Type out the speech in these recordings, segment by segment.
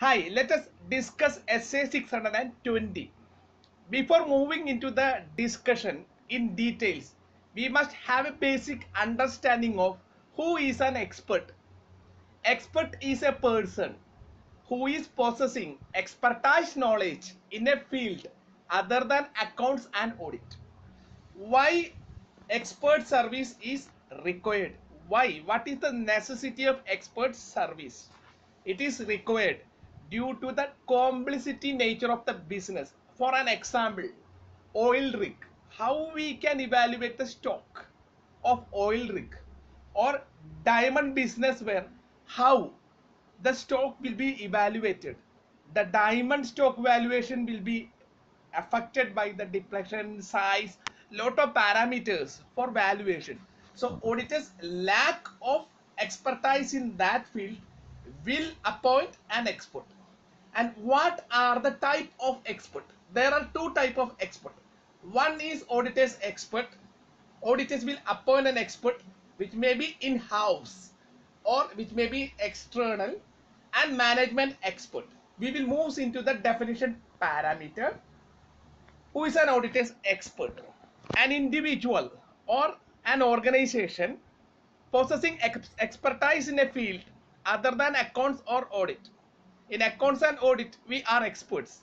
Hi, let us discuss essay 620. Before moving into the discussion in details, we must have a basic understanding of who is an expert. Expert is a person who is possessing expertise knowledge in a field other than accounts and audit. Why expert service is required? Why? What is the necessity of expert service? It is required due to the complexity nature of the business. For an example, oil rig. How we can evaluate the stock of oil rig, or diamond business where how the stock will be evaluated. The diamond stock valuation will be affected by the depletion, size, lot of parameters for valuation. So auditors lack of expertise in that field will appoint an expert. And what are the type of expert? There are two type of expert. One is auditors expert. Auditors will appoint an expert which may be in-house or which may be external, and management expert. We will move into the definition parameter. Who is an auditor's expert? An individual or an organization possessing expertise in a field other than accounts or audit. In accounts and audit, we are experts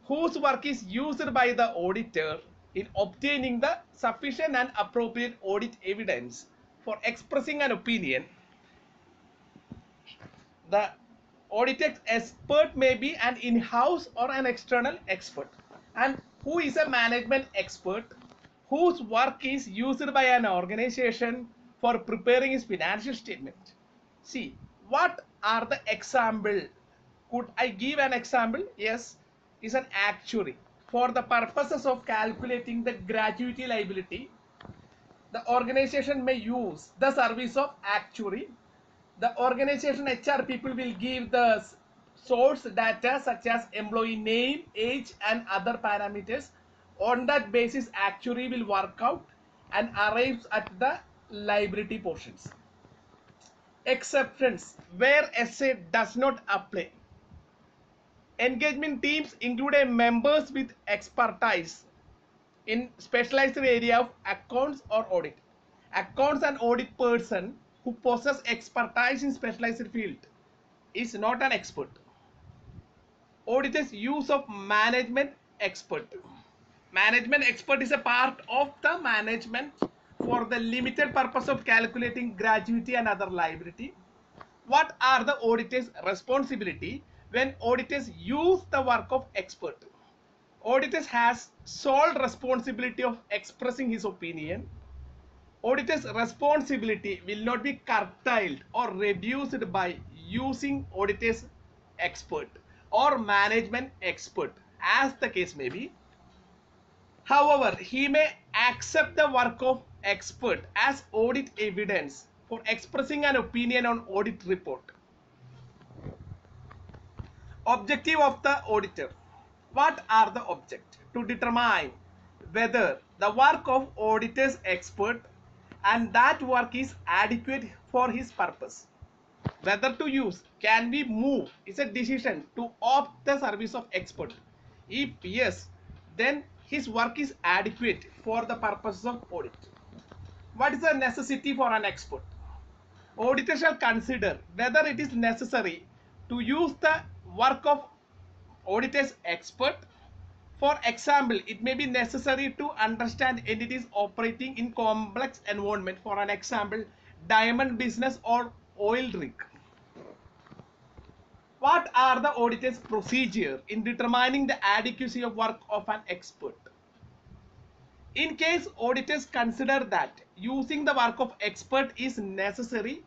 whose work is used by the auditor in obtaining the sufficient and appropriate audit evidence for expressing an opinion. The audited expert may be an in-house or an external expert. And who is a management expert? Whose work is used by an organization for preparing its financial statement. See, what are the example? Could I give an example? Yes, is an actuary. For the purposes of calculating the gratuity liability, the organization may use the service of actuary. The organization HR people will give the source data such as employee name, age and other parameters. On that basis, actuary will work out and arrives at the liability portions. Exceptions where essay does not apply. Engagement teams include a members with expertise in specialized area of accounts or audit. Accounts and audit person who possess expertise in specialized field is not an expert. Auditors use of management expert. Management expert is a part of the management for the limited purpose of calculating gratuity and other liability. What are the auditor's responsibility when auditors use the work of expert? Auditors has sole responsibility of expressing his opinion. Auditor's responsibility will not be curtailed or reduced by using auditor's expert or management expert, as the case may be. However, he may accept the work of expert as audit evidence for expressing an opinion on audit report. Objective of the auditor. What are the objects? To determine whether the work of auditor's expert and that work is adequate for his purpose. Whether to use, can we move, is a decision to opt the service of expert. If yes, then his work is adequate for the purposes of audit. What is the necessity for an expert? Auditor shall consider whether it is necessary to use the work of auditor's expert. For example, it may be necessary to understand entities operating in complex environment. For an example, diamond business or oil rig. What are the auditor's procedure in determining the adequacy of work of an expert? In case auditors consider that using the work of expert is necessary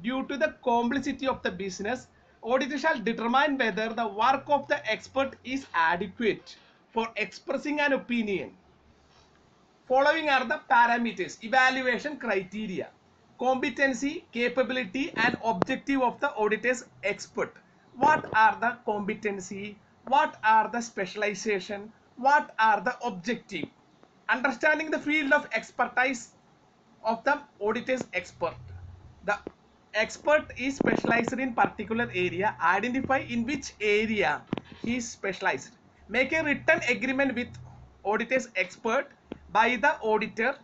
due to the complexity of the business, auditor shall determine whether the work of the expert is adequate for expressing an opinion. Following are the parameters, evaluation criteria, competency, capability and objective of the auditor's expert. What are the competency? What are the specialization? What are the objective? Understanding the field of expertise of the auditor's expert. The expert is specialized in particular area, identify in which area he is specialized. Make a written agreement with auditor's expert by the auditor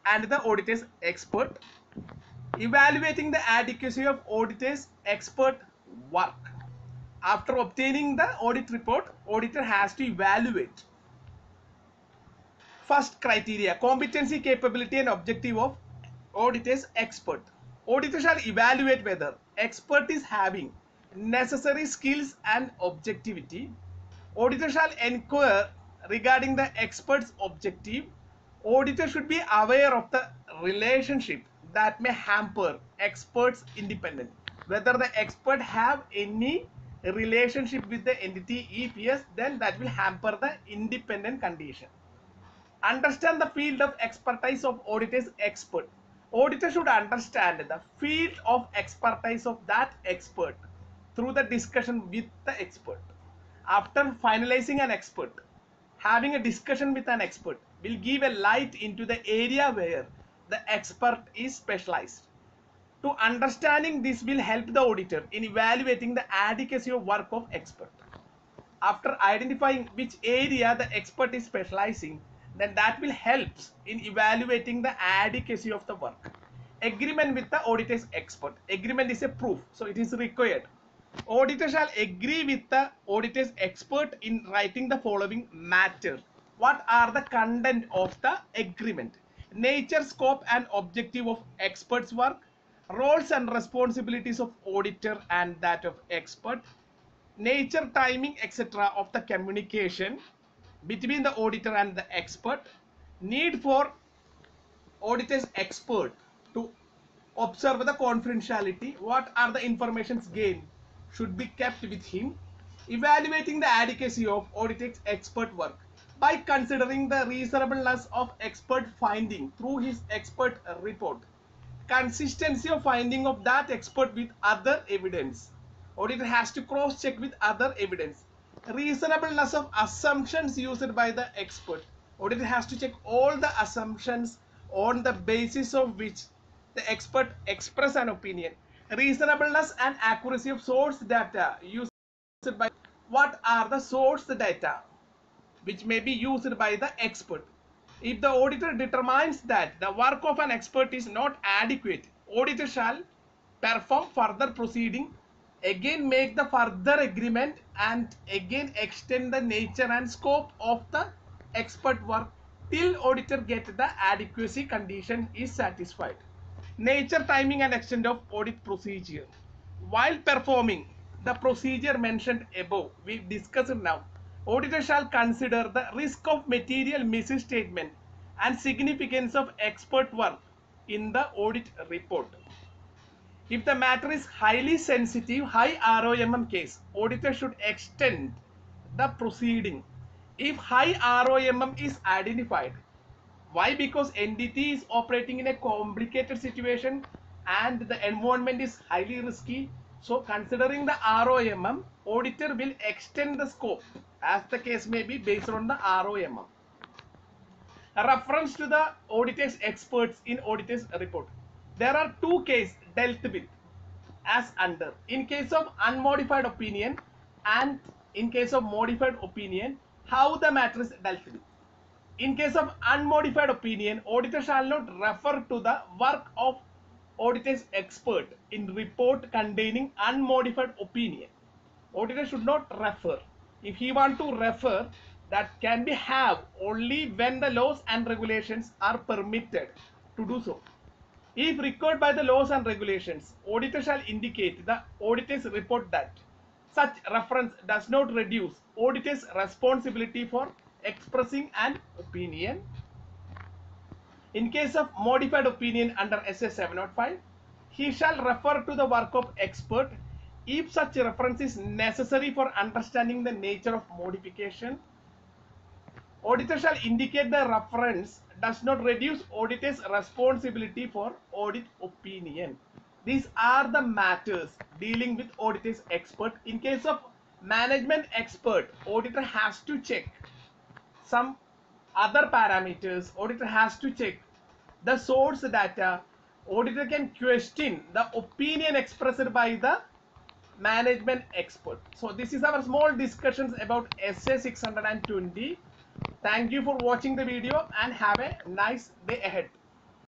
and the auditor's expert. Evaluating the adequacy of auditor's expert work. After obtaining the audit report, auditor has to evaluate. First criteria, competency, capability and objective of auditor's expert. Auditor shall evaluate whether expert is having necessary skills and objectivity. Auditor shall inquire regarding the expert's objective. Auditor should be aware of the relationship that may hamper expert's independence. Whether the expert have any relationship with the entity. If yes, then that will hamper the independent condition. Understand the field of expertise of auditor's expert. Auditor should understand the field of expertise of that expert through the discussion with the expert. After finalizing an expert, having a discussion with an expert will give a light into the area where the expert is specialized. To understanding this will help the auditor in evaluating the adequacy of work of expert. After identifying which area the expert is specializing, then that will help in evaluating the adequacy of the work. Agreement with the auditor's expert. Agreement is a proof, so it is required. Auditor shall agree with the auditor's expert in writing the following matter. What are the content of the agreement? Nature, scope and objective of expert's work. Roles and responsibilities of auditor and that of expert. Nature, timing, etc. of the communication between the auditor and the expert. Need for auditor's expert to observe the confidentiality. What are the informations gained should be kept with him. Evaluating the adequacy of auditor's expert work by considering the reasonableness of expert finding through his expert report. Consistency of finding of that expert with other evidence. Auditor has to cross check with other evidence. Reasonableness of assumptions used by the expert. Auditor has to check all the assumptions on the basis of which the expert express an opinion. Reasonableness and accuracy of source data used by. What are the source data which may be used by the expert? If the auditor determines that the work of an expert is not adequate, auditor shall perform further proceeding, again make the further agreement and again extend the nature and scope of the expert work till auditor get the adequacy condition is satisfied. Nature, timing and extent of audit procedure. While performing the procedure mentioned above, we discussed now, auditor shall consider the risk of material misstatement and significance of expert work in the audit report. If the matter is highly sensitive, high ROMM case, auditor should extend the proceeding. If high ROMM is identified, why? Because entity is operating in a complicated situation and the environment is highly risky. So considering the ROMM, auditor will extend the scope as the case may be based on the ROMM. A reference to the auditor's experts in auditor's report. There are two cases dealt with as under. In case of unmodified opinion and in case of modified opinion, how the matter is dealt with. In case of unmodified opinion, auditor shall not refer to the work of auditor's expert in report containing unmodified opinion. Auditor should not refer. If he want to refer, that can be have only when the laws and regulations are permitted to do so. If required by the laws and regulations, auditor shall indicate the auditor's report that such reference does not reduce auditor's responsibility for expressing an opinion. In case of modified opinion under SA 705, he shall refer to the work of expert if such reference is necessary for understanding the nature of modification. Auditor shall indicate the reference does not reduce auditor's responsibility for audit opinion. These are the matters dealing with auditor's expert. In case of management expert, auditor has to check some other parameters. Auditor has to check the source data, Auditor can question the opinion expressed by the management expert. So this is our small discussions about SA 620. Thank you for watching the video and have a nice day ahead.